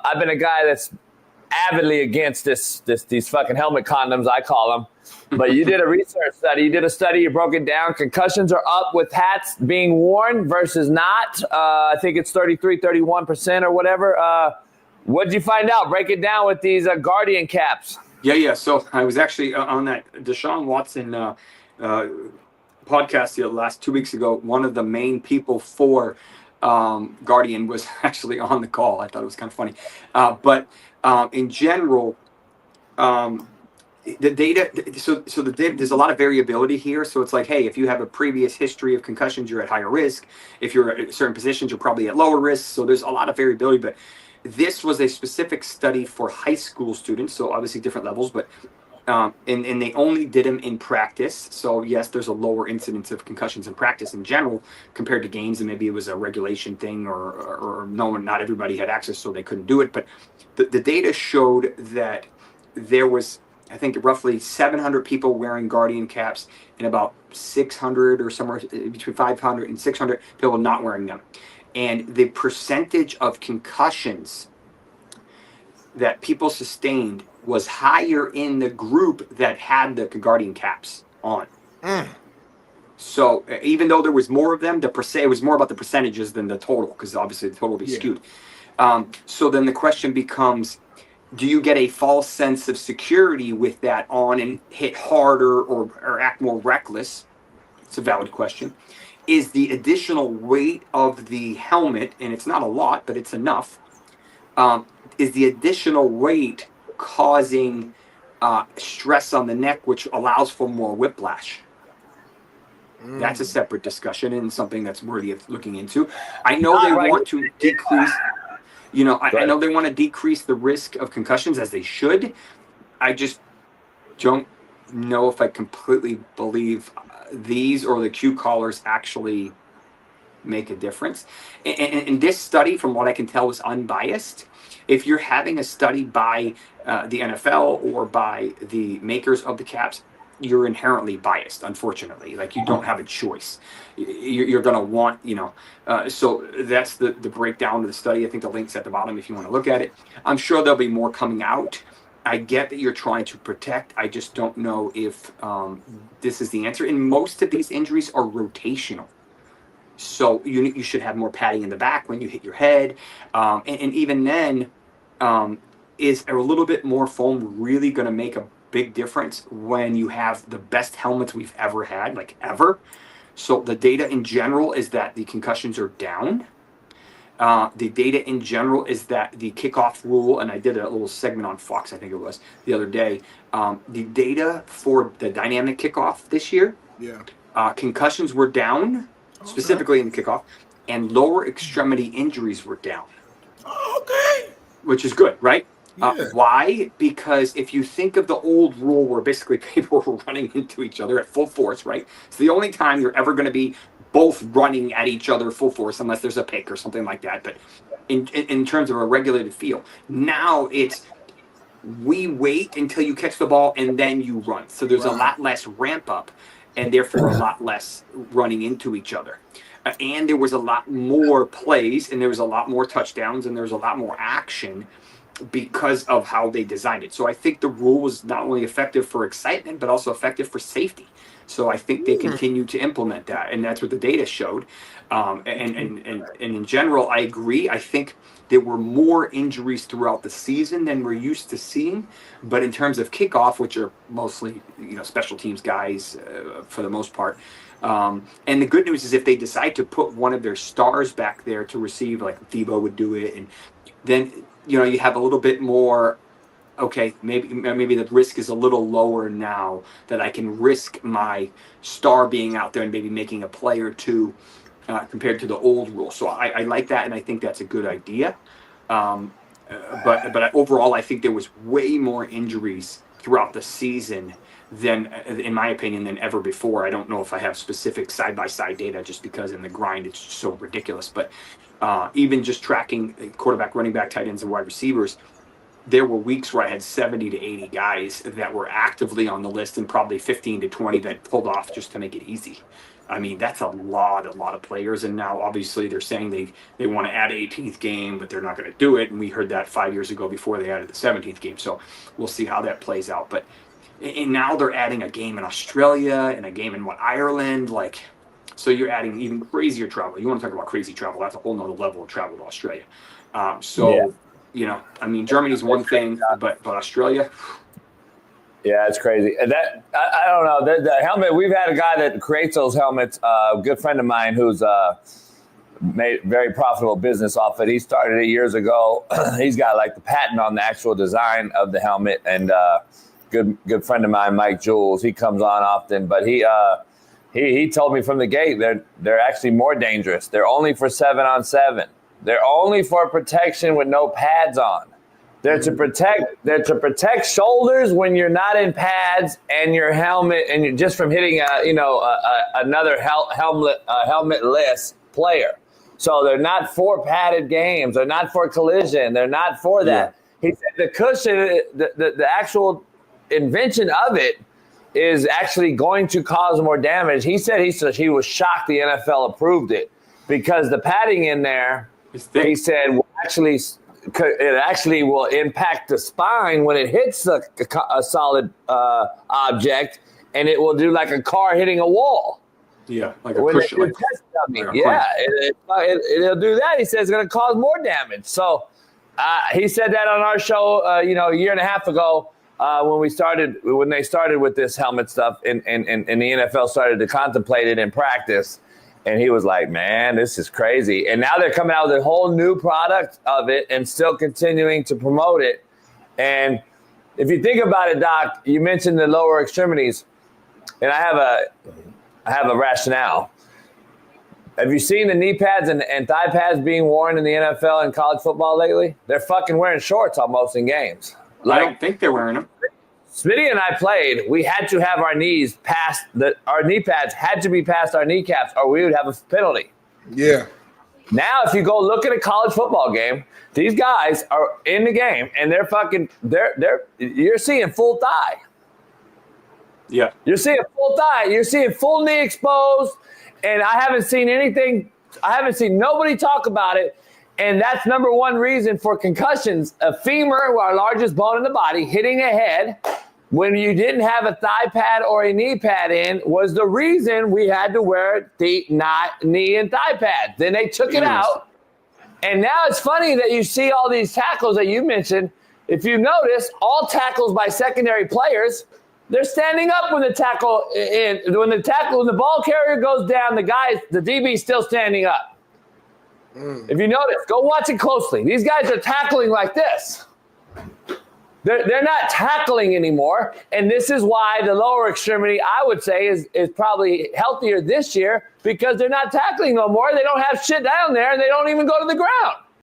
I've been a guy that's avidly against these fucking helmet condoms, I call them. But you did a research study. You did a study. You broke it down. Concussions are up with hats being worn versus not. I think it's 31% or whatever. What did you find out? Break it down with these Guardian caps. Yeah. So I was actually on that Deshaun Watson podcast the last 2 weeks ago. One of the main people for Guardian was actually on the call. I thought it was kind of funny. But in general, the data, so the data, there's a lot of variability here. So it's like, hey, if you have a previous history of concussions, you're at higher risk. If you're at certain positions, you're probably at lower risk. So there's a lot of variability. But this was a specific study for high school students. So obviously different levels, but and they only did them in practice. So yes, there's a lower incidence of concussions in practice in general compared to games, and maybe it was a regulation thing, or not everybody had access, so they couldn't do it. But the data showed that there was, I think, roughly 700 people wearing Guardian caps and about 600 or somewhere between 500 and 600 people not wearing them. And the percentage of concussions that people sustained was higher in the group that had the Guardian caps on. So even though there was more of them, it was more about the percentages than the total, because obviously the total will be skewed. So then the question becomes, do you get a false sense of security with that on and hit harder or act more reckless? It's a valid question. Is the additional weight of the helmet, and it's not a lot, but it's enough, is the additional weight causing stress on the neck, which allows for more whiplash? That's a separate discussion and something that's worthy of looking into. I know they want to decrease, I know they want to decrease the risk of concussions, as they should. I just don't know if I completely believe these or the Q collars actually make a difference. And this study, from what I can tell, was unbiased. If you're having a study by the NFL or by the makers of the caps, you're inherently biased, unfortunately. Like, you don't have a choice. You're going to want, so that's the breakdown of the study. I think the link's at the bottom if you want to look at it. I'm sure there'll be more coming out. I get that you're trying to protect. I just don't know if this is the answer. And most of these injuries are rotational. So you should have more padding in the back when you hit your head. And even then, is a little bit more foam really going to make a big difference when you have the best helmets we've ever had, like ever? So the data in general is that the concussions are down. The data in general is that the kickoff rule, and I did a little segment on Fox, I think it was, the other day. The data for the dynamic kickoff this year, concussions were down, specifically in the kickoff, and lower extremity injuries were down. Okay. Which is good, right? Why? Because if you think of the old rule where basically people were running into each other at full force, right? It's the only time you're ever going to be both running at each other full force, unless there's a pick or something like that. But in terms of a regulated field, now it's we wait until you catch the ball and then you run. So there's a lot less ramp up, and therefore a lot less running into each other. And there was a lot more plays, and there was a lot more touchdowns, and there was a lot more action because of how they designed it. So I think the rule was not only effective for excitement, but also effective for safety. So I think they continue to implement that, and that's what the data showed. And in general, I agree. I think there were more injuries throughout the season than we're used to seeing. But in terms of kickoff, which are mostly special teams guys for the most part, and the good news is if they decide to put one of their stars back there to receive, like Debo would do it, and then you have a little bit more. Okay, maybe the risk is a little lower now that I can risk my star being out there and maybe making a play or two compared to the old rule. So I like that, and I think that's a good idea. But overall, I think there was way more injuries throughout the season than, in my opinion, than ever before. I don't know if I have specific side-by-side data, just because in the grind it's so ridiculous. But even just tracking quarterback, running back, tight ends, and wide receivers, there were weeks where I had 70 to 80 guys that were actively on the list, and probably 15 to 20 that pulled off just to make it easy. I mean, that's a lot of players. And now, obviously, they're saying they want to add an 18th game, but they're not going to do it. And we heard that 5 years ago before they added the 17th game. So we'll see how that plays out. But and now they're adding a game in Australia and a game in Ireland. Like, so you're adding even crazier travel. You want to talk about crazy travel? That's a whole nother level of travel to Australia. You know, I mean, Germany's one thing, but Australia. Yeah, it's crazy. And that I don't know. The helmet, we've had a guy that creates those helmets, a good friend of mine who's made very profitable business off it. He started it years ago. He's got like the patent on the actual design of the helmet. And good friend of mine, Mike Jules, he comes on often. But he told me from the gate they're actually more dangerous. They're only for 7-on-7. They're only for protection with no pads on. They're to protect shoulders when you're not in pads, and your helmet, and you're just from hitting another helmetless player. So they're not for padded games. They're not for collision. They're not for that. Yeah. He said the cushion, the actual invention of it is actually going to cause more damage. He said he was shocked the NFL approved it because the padding in there, he said, it actually will impact the spine when it hits a solid object, and it will do like a car hitting a wall. Yeah, like a push. It'll do that. He says it's going to cause more damage. So he said that on our show, a year and a half ago when they started with this helmet stuff, and the NFL started to contemplate it in practice. And he was like, man, this is crazy. And now they're coming out with a whole new product of it and still continuing to promote it. And if you think about it, Doc, you mentioned the lower extremities. And I have a rationale. Have you seen the knee pads and thigh pads being worn in the NFL and college football lately? They're fucking wearing shorts almost in games. I don't think they're wearing them. Smitty and I played. We had to have our knees past our knee pads had to be past our kneecaps, or we would have a penalty. Yeah. Now, if you go look at a college football game, these guys are in the game and you're seeing full thigh. Yeah. You're seeing full thigh. You're seeing full knee exposed, and I haven't seen nobody talk about it. And that's number one reason for concussions. A femur, our largest bone in the body, hitting a head when you didn't have a thigh pad or a knee pad in was the reason we had to wear the knee and thigh pads. Then they took it out. And now it's funny that you see all these tackles that you mentioned. If you notice, all tackles by secondary players, they're standing up when the ball carrier goes down, the DB's still standing up. If you notice, go watch it closely. These guys are tackling like this. They're not tackling anymore, and this is why the lower extremity, I would say, is probably healthier this year because they're not tackling no more. They don't have shit down there, and they don't even go to the ground.